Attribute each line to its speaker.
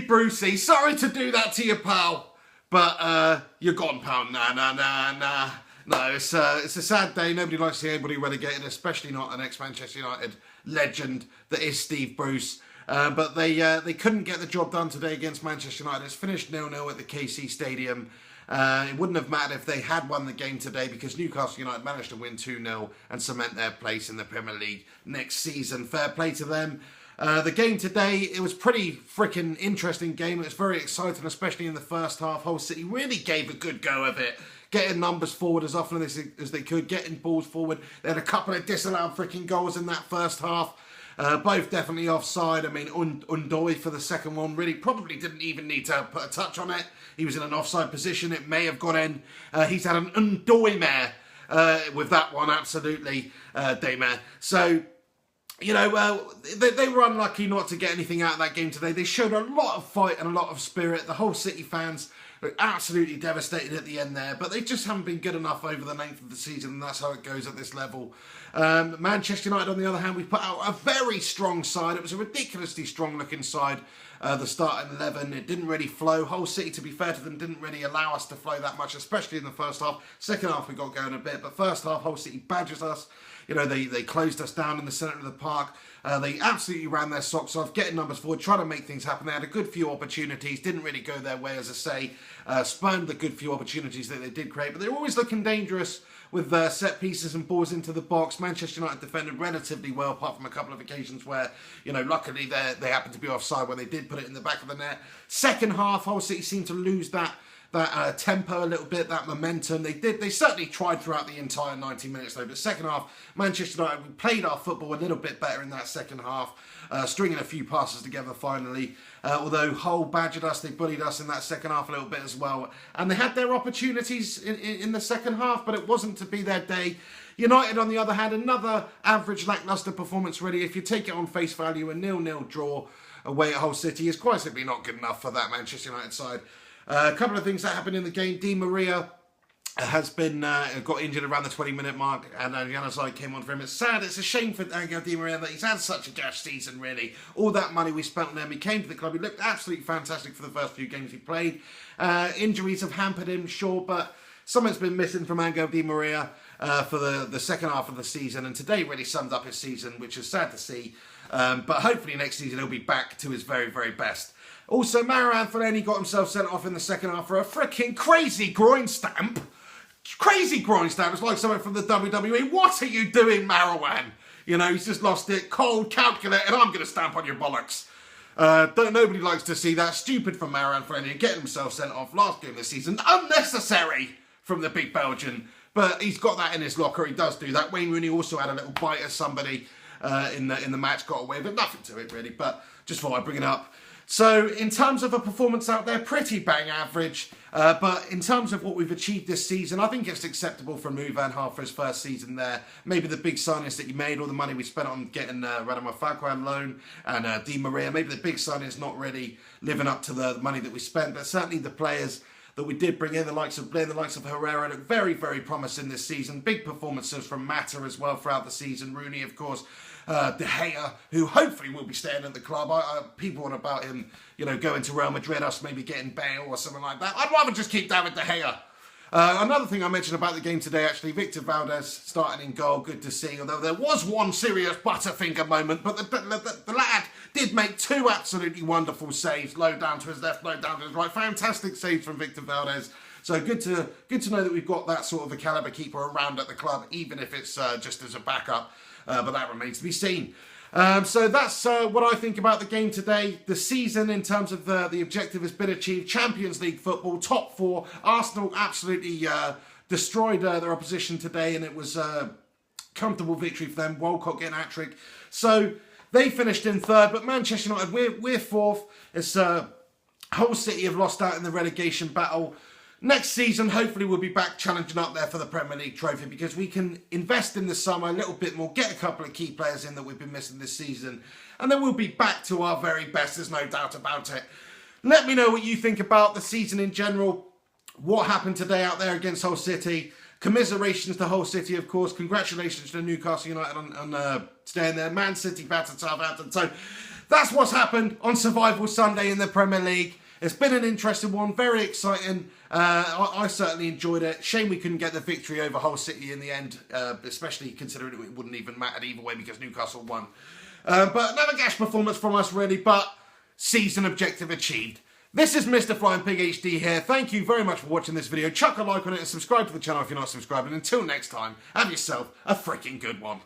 Speaker 1: Brucey. Sorry to do that to you, pal. But you're gone, pal. Nah. No, it's a sad day. Nobody likes to see anybody relegated, especially not an ex-Manchester United legend that is Steve Bruce. But they couldn't get the job done today against Manchester United. It's finished 0-0 at the KC Stadium. It wouldn't have mattered if they had won the game today because Newcastle United managed to win 2-0 and cement their place in the Premier League next season. Fair play to them. The game today, it was pretty freaking interesting game. It was very exciting, especially in the first half. Hull City really gave a good go of it, getting numbers forward as often as they could, getting balls forward. They had a couple of disallowed freaking goals in that first half. Both definitely offside. I mean, Undoy for the second one really probably didn't even need to put a touch on it. He was in an offside position. It may have gone in. He's had an Undoy mare with that one, absolutely, Daymare. So, you know, they were unlucky not to get anything out of that game today. They showed a lot of fight and a lot of spirit. The whole City fans were absolutely devastated at the end there, but they just haven't been good enough over the length of the season, and that's how it goes at this level. Manchester United, on the other hand, we put out a very strong side. It was a ridiculously strong-looking side. The starting 11, it didn't really flow. Hull City, to be fair to them, didn't really allow us to flow that much, especially in the first half. Second half, we got going a bit, but first half, Hull City badgers us. You know, they closed us down in the centre of the park. They absolutely ran their socks off, getting numbers forward, trying to make things happen. They had a good few opportunities, didn't really go their way, as I say. Spurned the good few opportunities that they did create, but they were always looking dangerous with set pieces and balls into the box. Manchester United defended relatively well, apart from a couple of occasions where, you know, luckily they happened to be offside when they did put it in the back of the net. Second half, Hull City seemed to lose that tempo a little bit, that momentum. They certainly tried throughout the entire 90 minutes though, but second half, Manchester United, we played our football a little bit better in that second half, stringing a few passes together finally. Although Hull badgered us, they bullied us in that second half a little bit as well. And they had their opportunities in the second half, but it wasn't to be their day. United, on the other hand, another average lacklustre performance really. If you take it on face value, a 0-0 draw away at Hull City is quite simply not good enough for that Manchester United side. A couple of things that happened in the game. Di Maria has been got injured around the 20-minute mark, and Januzaj came on for him. It's sad. It's a shame for Angel Di Maria that he's had such a dash season, really. All that money we spent on him. He came to the club. He looked absolutely fantastic for the first few games he played. Injuries have hampered him, sure, but something's been missing from Angel Di Maria for the second half of the season, and today really summed up his season, which is sad to see. But hopefully next season he'll be back to his very, very best. Also, MrFlyingPigHD got himself sent off in the second half for a freaking crazy groin stamp. Crazy groin stamp. It's like something from the WWE. What are you doing, Marwan? You know, he's just lost it. Cold, calculated, I'm going to stamp on your bollocks. Nobody likes to see that. Stupid from MrFlyingPigHD getting himself sent off last game of the season. Unnecessary from the big Belgian. But he's got that in his locker. He does do that. Wayne Rooney also had a little bite at somebody in the match. Got away with it. Nothing to it, really. But just thought I'd bring it up. So, in terms of a performance out there, pretty bang average. But in terms of what we've achieved this season, I think it's acceptable for Mou van Gaal for his first season there. Maybe the big signings that he made, all the money we spent on getting Radamel Falcao on loan and Di Maria, maybe the big signings not really living up to the money that we spent. But certainly the players that we did bring in, the likes of Blaine, the likes of Herrera, look very, very promising this season. Big performances from Mata as well throughout the season. Rooney, of course. De Gea, who hopefully will be staying at the club. People on about him, you know, going to Real Madrid, us maybe getting Bale or something like that. I'd rather just keep David De Gea. Another thing I mentioned about the game today, actually, Victor Valdez starting in goal, good to see. Although there was one serious Butterfinger moment, but the lad did make two absolutely wonderful saves, low down to his left, low down to his right. Fantastic saves from Victor Valdez. So good to know that we've got that sort of a calibre keeper around at the club, even if it's just as a backup. But that remains to be seen. So that's what I think about the game today. The season, in terms of the objective, has been achieved. Champions League football, top four. Arsenal absolutely destroyed their opposition today, and it was a comfortable victory for them. Walcott getting a hat-trick. So they finished in third, but Manchester United, we're fourth. It's Hull City have lost out in the relegation battle. Next season, hopefully we'll be back challenging up there for the Premier League trophy because we can invest in the summer a little bit more, get a couple of key players in that we've been missing this season, and then we'll be back to our very best, there's no doubt about it. Let me know what you think about the season in general, what happened today out there against Hull City. Commiserations to Hull City, of course. Congratulations to Newcastle United on staying there. Man City battered Southampton. So that's what's happened on Survival Sunday in the Premier League. It's been an interesting one, very exciting. I certainly enjoyed it. Shame we couldn't get the victory over Hull City in the end, especially considering it wouldn't even matter either way because Newcastle won. But another gash performance from us really, but season objective achieved. This is MrFlyingPigHD here. Thank you very much for watching this video. Chuck a like on it and subscribe to the channel if you're not subscribed. And until next time, have yourself a freaking good one.